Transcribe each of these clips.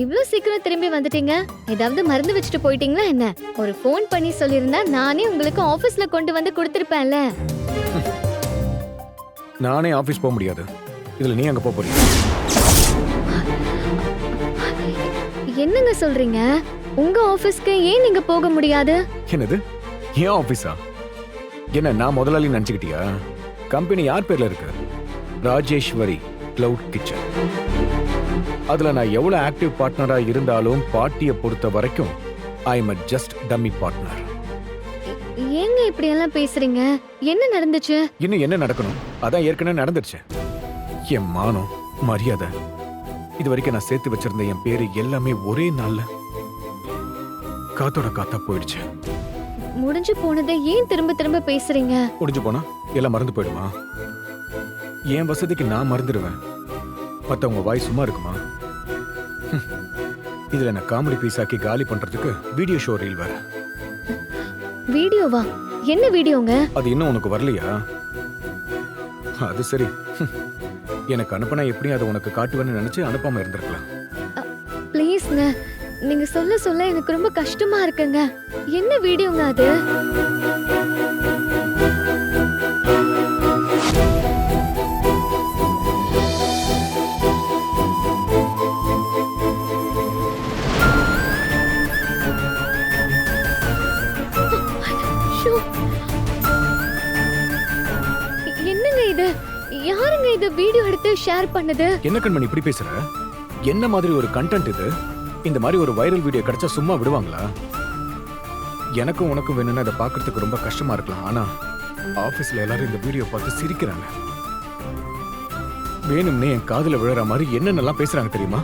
இவ்ளோ சீக்கிரம் திரும்பி வந்துட்டீங்க? ஏதாவது மறந்து வச்சுட்டு போயிட்டீங்களா என்ன? ஒரு ஃபோன் பண்ணி சொல்லிருந்தா நானே உங்களுக்கு ஆபீஸ்ல கொண்டு வந்து கொடுத்திருப்பேன்ல. நானே ஆபீஸ் போக முடியாது. இதுல நீ அங்க போக போறீங்க? என்னங்க சொல்றீங்க? உங்க ஆபீஸ்க்கு ஏன் நீங்க போக முடியாது? என்னது? ஏன் ஆபீஸா? என்ன நான் முதலாளி நினைச்சுக்கிட்டியா? கம்பெனி யார் பேர்ல இருக்கு? Rajeshwari cloud kitchen. அதுல நான் எவ்வளவு ஆக்டிவ் பார்ட்னரா இருந்தாலும் பார்ட்டியை பொறுத்த வரைக்கும் I am just dummy partner. ஏங்க இப்படி எல்லாம் பேசுறீங்க? என்ன நடந்துச்சு? இன்னும் என்ன நடக்கணும்? அதான் ஏற்கனவே நடந்துருச்சு. என் மானம், மரியாதை, இது வரைக்கும் நான் சேர்த்து வச்சிருந்த என் பேரு எல்லாமே ஒரே நாள்ல காத்தோட காத்தா போயிடுச்சு. முடிஞ்சு போனதை ஏன் திரும்ப திரும்ப பேசுறீங்க? முடிஞ்சு போனா எல்லாம் மறந்து போயிடுமா? என் வசதிக்கு நான் மறந்துடுவேன். மத்தவங்க வாய் சும்மா இருக்குமா? இதுல என்ன காமெடி பீஸ் ஆக்கி காலி பண்றதுக்கு வீடியோ ஷோ ரீல் வேற. வீடியோவா? என்ன வீடியோங்க? அது இன்னும் உனக்கு வரலையா? அது சரி. எனக்கு அனுப்பினா எப்படியும் அதை உனக்கு காட்டுவேன்னு நினைச்சு அனுப்பாம இருந்திருக்கலாம். ப்ளீஸ்ங்க, நீங்க சொல்ல சொல்ல எனக்கு ரொம்ப கஷ்டமா இருக்குங்க. என்ன வீடியோங்க அது? ஷோ. என்னங்க இது? யாருங்க இது வீடியோ எடுத்து ஷேர் பண்ணது? என்ன கண்மணி இப்படி பேசுற? என்ன மாதிரி ஒரு கண்டென்ட் இது? இந்த மாதிரி ஒரு வைரல் வீடியோ கிடைச்சா சும்மா விடுவாங்களா? எனக்கும் உனக்கும் வேணும்னா அதை பார்க்கறதுக்கு ரொம்ப கஷ்டமா இருக்கலாம். ஆனா ஆபீஸ்ல எல்லாரும் இந்த வீடியோ பார்த்து சிரிக்கிறாங்க. வேணும்னே என் காதுல விழுற மாதிரி என்னென்னலாம் பேசுறாங்க தெரியுமா?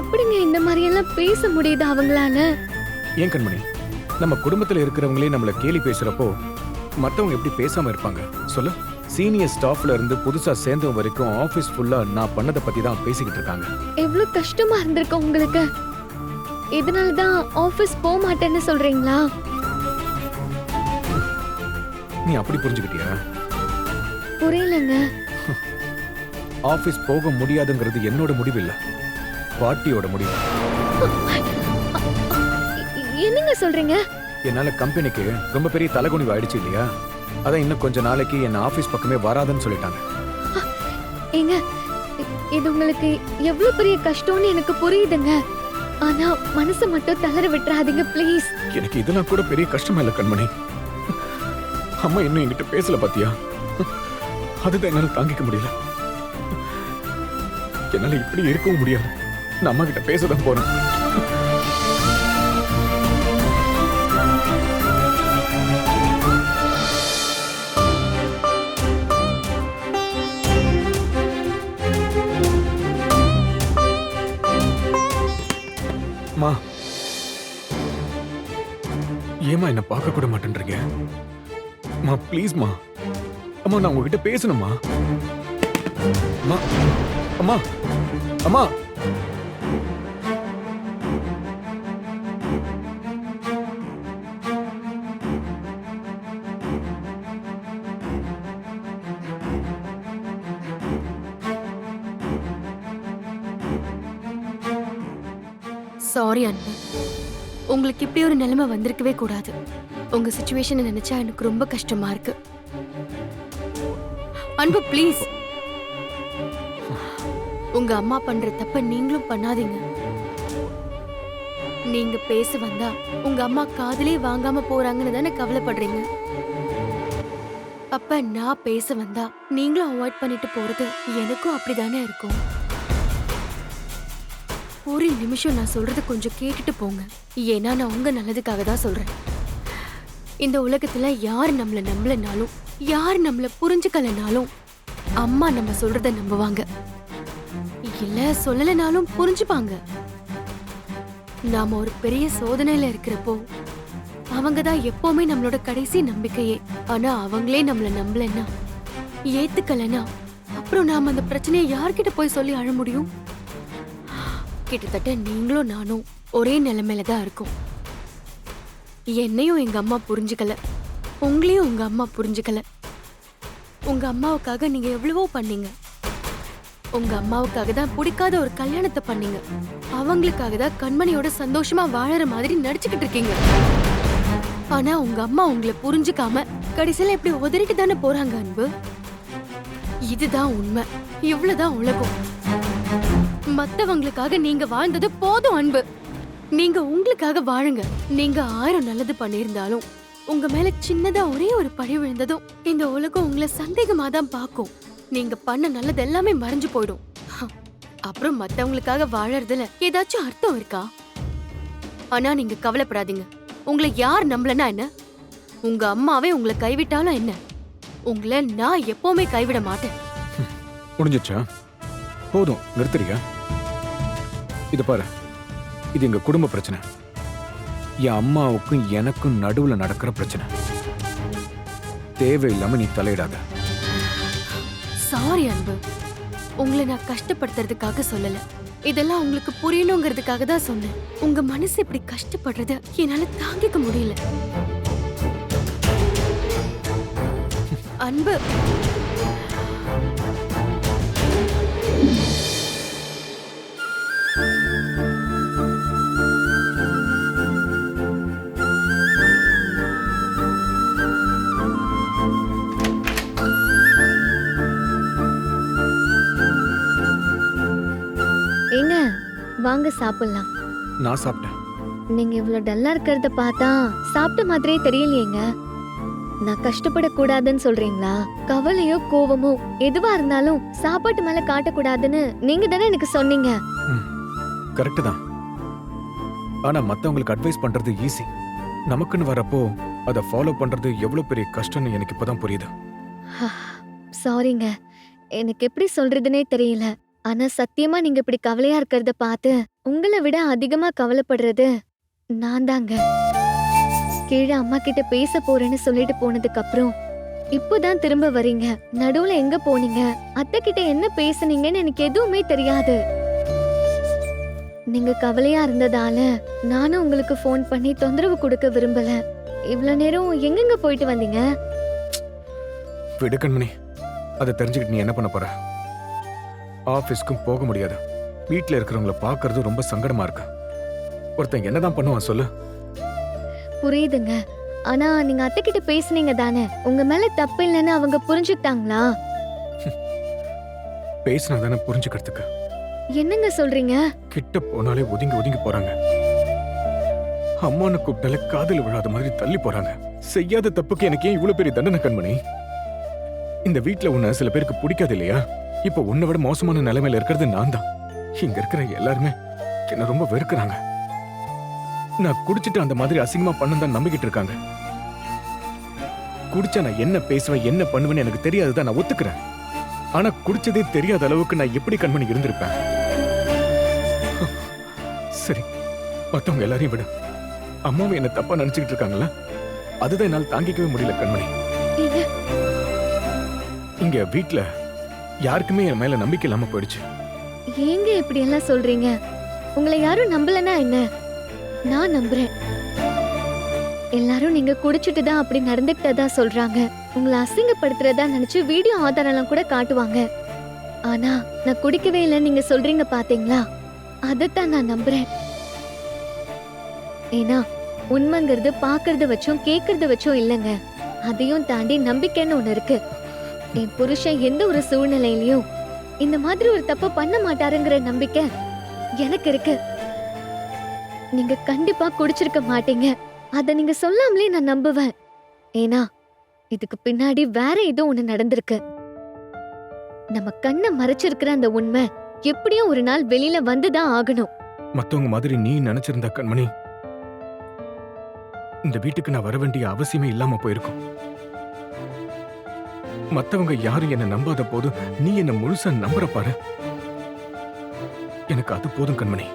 எப்படிங்க இந்த மாதிரி எல்லாம் பேச முடியுது அவங்களால? ஏன் கண்மணி, நம்ம குடும்பத்துல இருக்கிறவங்களே நம்மள கேலி பேசுறப்போ மத்தவங்க எப்படி பேசாம இருப்பாங்க சொல்லு? சீனியர் ஸ்டாஃப்ல இருந்து புதுசா சேர்ந்தவங்க வரைக்கும் ஆபீஸ் ஃபுல்லா நான் பண்ணதை பத்தி தான் பேசிக்கிட்டு இருக்காங்க. எவ்வளவு கஷ்டமா இருந்திருக்கு உங்களுக்கு. இதனால தான் ஆபீஸ் போக மாட்டேன்னு சொல்றீங்களா? நீ அப்படி புரிஞ்சுக்கிட்டியா? புரியலங்க. ஆபீஸ் போக முடியாதுங்கிறது என்னோட முடிவு இல்ல, பாட்டியோட முடிவு. என்னங்க சொல்றீங்க? என்னால கம்பெனிக்கு ரொம்ப பெரிய தலைகுனிவு ஆயிடுச்சு இல்லையா? அதான் இன்னும் கொஞ்ச நாளைக்கு என்ன ஆபீஸ் பக்கமே வராதுன்னு சொல்லிட்டாங்க. ஏங்க, இது உங்களுக்கு எவ்வளவு பெரிய கஷ்டம்னு எனக்கு புரியுதுங்க. ஆனா மனசை மட்டும் தளர விட்டுறாதீங்க ப்ளீஸ். எனக்கு இதெல்லாம் கூட பெரிய கஷ்டமா இல்ல கண்மணி. அம்மா இன்னும் என்கிட்ட பேசல பாத்தியா? அதுதான் என்னால தாங்கிக்க முடியல. என்னால இப்படி இருக்கவும் முடியாது. நான் அம்மா கிட்ட பேசதான் போறேன். அம்மா, ஏமா என்ன பார்க்க கூட மாட்டேன்றீங்க? அம்மா ப்ளீஸ்மா. அம்மா நான் உங்ககிட்ட பேசணுமா? அம்மா அம்மா அம்மா. சாரி அன்பு, உங்களுக்கு இப்படி ஒரு நிலைமை வந்திருக்கவே கூடாது. உங்க சிச்சுவேஷனை நினைச்சா எனக்கு ரொம்ப கஷ்டமா இருக்கு. அன்பு ப்ளீஸ், உங்க அம்மா பண்ற தப்ப நீங்களும் பண்ணாதீங்க. நீங்க பேச வந்தா உங்க அம்மா காதுலே வாங்காம போறாங்கன்னு தானே கவலைப்படுறீங்க. அப்ப நான் பேச வந்தா நீங்களும் அவாய்ட் பண்ணிட்டு போறது எனக்கும் அப்படிதானே இருக்கும். ஒரு நிமிஷம் நான் சொல்றது கொஞ்சம் கேட்டுட்டு போங்க. ஏன்னா நான் உங்க நல்லதுக்காக தான் சொல்றேன். இந்த உலகத்துல யார் நம்மள நம்பலனாலும், யார் நம்மள புரிஞ்சுக்கலனாலும் அம்மா நம்ம சொல்றத நம்புவாங்க. இல்ல சொல்லலனாலும் புரிஞ்சுப்பாங்க. நாம ஒரு பெரிய சோதனையில இருக்கிறப்போ அவங்கதான் எப்பவுமே நம்மளோட கடைசி நம்பிக்கையே. ஆனா அவங்களே நம்மள நம்பலன்னா, ஏத்துக்கலனா, அப்புறம் நாம அந்த பிரச்சனையை யார்கிட்ட போய் சொல்லி அழ முடியும்? கிட்டத்தட்ட நீங்களும் நானும் ஒரே நிலைமையில தான் இருக்கும். என்னையும் எங்க அம்மா புரிஞ்சுக்கல, உங்களையும் உங்க அம்மா புரிஞ்சுக்கல. உங்க அம்மாவுக்காக நீங்க எவ்வளவோ பண்ணீங்க. உங்க அம்மாவுக்காக தான் பிடிக்காத ஒரு கல்யாணத்தை பண்ணீங்க. அவங்களுக்காக தான் கண்மணியோட சந்தோஷமா வாழற மாதிரி நடிச்சுக்கிட்டு இருக்கீங்க. ஆனா உங்க அம்மா உங்களை புரிஞ்சுக்காம கடைசியில இப்படி உதறிட்டு தானே போறாங்க அன்பு. இதுதான் உண்மை. இவ்வளவுதான் உலகம். மத்தவங்களுக்காக நீங்க வாழ்ந்தது போதும் அன்பு. நீங்க உங்களுக்காக வாழுங்க. நீங்க 1000 நல்லது பண்ணியிருந்தாலும் உங்க மேல சின்னதா ஒரே ஒரு பழி விழுந்ததும் இந்த உலகம் உங்களை சந்தேகமா தான் பாக்கும். நீங்க பண்ண நல்லது எல்லாமே மறைஞ்சு போயிடும். அப்புறம் மத்தவங்களுக்காக வாழறதுல ஏதாச்சும் அர்த்தம் இருக்கா? ஆனா நீங்க கவலைப்படாதீங்க. உங்களை யார் நம்பலனா என்ன? உங்க அம்மாவே உங்களை கைவிட்டாலும் என்ன? உங்களை நான் எப்பவுமே கைவிட மாட்டேன். முடிஞ்சிச்சா? போதும், நிறுத்துறியா? இது பாரு, இது எங்க குடும்ப பிரச்சனை. என் அம்மாவுக்கும் எனக்கும் நடுவுல நடக்கிற பிரச்சனை. தேவையில்லாம நீ தலையிடாத. சாரி அன்பு. உங்களை நான் கஷ்டப்படுத்துறதுக்காக சொல்லல. இதெல்லாம் உங்களுக்கு புரியணுங்கிறதுக்காக தான் சொன்னேன். உங்க மனசு இப்படி கஷ்டப்படுறத என்னால தாங்கிக்க முடியல அன்பு. ஏங்க, வாங்க சாப்பிடலாம். நான் சாப்பிட்டேன். நீங்க இவ்வளவு டல்லா இருக்கிறத பார்த்தா சாப்பிட்ட மாதிரியே தெரியலையேங்க. நான் கஷ்டப்படக்கூடாதுன்னு சொல்றீங்களா? கவலையோ கோவமோ எதுவா இருந்தாலும் சாப்பாட்டு மேல காட்டக்கூடாதுன்னு நீங்க தானே எனக்கு சொன்னீங்க. கரெக்ட் தான். ஆனா மத்தவங்களுக்கு அட்வைஸ் பண்றது ஈஸி. நமக்குன்னு வரப்போ அதை ஃபாலோ பண்றது எவ்வளவு பெரிய கஷ்டம்னு எனக்கு இப்பதான் புரியுது. சாரிங்க, எனக்கு எப்படி சொல்றதுனே தெரியல. ஆனா சத்தியமா நீங்க இப்படி கவலையா இருக்கிறத பார்த்து உங்களை விட அதிகமா கவலைப்படுறது நான் தாங்க. கீழே அம்மா கிட்ட பேச போறேன்னு சொல்லிட்டு போனதுக்கு அப்புறம் இப்போதான் திரும்ப வரீங்க. நடுவுல எங்க போனீங்க, அத்தை கிட்ட என்ன பேசுனீங்கன்னு எனக்கு எதுவுமே தெரியாது. நீங்க கவலையா இருந்ததால நானும் உங்களுக்கு ஃபோன் பண்ணி தொந்தரவு கொடுக்க விரும்பல. இவ்வளவு நேரம் எங்கெங்க போயிட்டு வந்தீங்க? விடு கண்மணி, அதை தெரிஞ்சுக்கிட்டு நீ என்ன பண்ண போற? ஆபீஸ்க்கும் போக முடியாது. வீட்டுல இருக்கிறவங்கள பாக்குறது ரொம்ப சங்கடமா இருக்கு. ஒருத்தன் என்னதான் பண்ணுவான் சொல்லு? புரியுதுங்க. ஆனா நீங்க அத்தை கிட்ட பேசுனீங்க தானே? உங்க மேல தப்பு இல்லைன்னு அவங்க புரிஞ்சுக்கிட்டாங்களா? பேசினா தானே புரிஞ்சுக்கிறதுக்கு. என்னங்க சொல்றீங்க? கிட்ட போனாலே ஒதுங்கி ஒதுங்கி போறாங்க. அம்மான்னு கூப்பிட்டாலே காதல் விழாத மாதிரி தள்ளி போறாங்க. செய்யாத தப்புக்கு எனக்கு ஏன் இவ்வளவு பெரிய தண்டனை கண்மணி? இந்த வீட்டுல உன்ன சில பேருக்கு பிடிக்காது இல்லையா? இப்ப உன்னை விட மோசமான நிலைமையில இருக்கிறது நான் தான். இங்க இருக்கிற எல்லாருமே என்ன ரொம்ப வெறுக்கிறாங்க. நான் குடிச்சிட்டு அந்த மாதிரி அசிங்கமா பண்ணதான் நம்பிக்கிட்டு இருக்காங்க. குடிச்சா நான் என்ன பேசுவேன் என்ன பண்ணுவேன்னு எனக்கு தெரியாதுதான், நான் ஒத்துக்கிறேன். ஆனா குடிச்சதே தெரியாத அளவுக்கு நான் எப்படி கண்மணி இருந்திருப்பேன்? சரி, மத்தவங்க எல்லாரையும் விட அம்மாவை என்ன தப்பா நினைச்சுக்கிட்டு இருக்காங்கல்ல, அதுதான் என்னால் தாங்கிக்கவே முடியல கண்மணி. இங்க வீட்டுல யாருக்குமே என் மேல நம்பிக்கை இல்லாம போயிடுச்சு. ஏங்க இப்படி எல்லாம் சொல்றீங்க? உங்களை யாரும் நம்பலனா என்ன? நான் நம்புறேன். எல்லாரும் நீங்க குடிச்சிட்டு தான் அப்படி நடந்துக்கிட்டதா சொல்றாங்க. உங்களை அசிங்கப்படுத்துறதா நினைச்சு வீடியோ ஆதாரம் கூட காட்டுவாங்க. ஆனா நான் குடிக்கவே இல்லைன்னு நீங்க சொல்றீங்க பாத்தீங்களா? அதைத்தான் நான் நம்புறேன். ஏன்னா உண்மைங்கிறது பாக்குறத வச்சும் கேக்குறத வச்சும் இல்லைங்க. அதையும் தாண்டி நம்பிக்கைன்னு ஒண்ணு இருக்கு. என் புருஷன் எந்த ஒரு சூழ்நிலையிலயும் இந்த மாதிரி ஒரு தப்பு பண்ண மாட்டாருங்கிற நம்பிக்கை எனக்கு இருக்கு. நீங்க கண்டிப்பா குடிச்சிருக்க மாட்டீங்க. அத நீங்க சொல்லாமலே நான் நம்புவேன். ஏன்னா இதுக்கு பின்னாடி வேற ஏதோ ஒண்ணு நடந்திருக்கு. நம்ம கண்ணை மறைச்சிருக்கிற அந்த உண்மை எப்படியும் ஒரு நாள் வெளியில வந்துதான் ஆகணும். மத்தவங்க மாதிரி நீ நினைச்சிருந்தா கண்மணி, இந்த வீட்டுக்கு நான் வர வேண்டிய அவசியமே இல்லாம போயிருக்கும். மத்தவங்க யாரும் என்ன நம்பாத போது நீ என்ன முழுசா நம்புற பாரு. எனக்கு அது போதும் கண்மணி.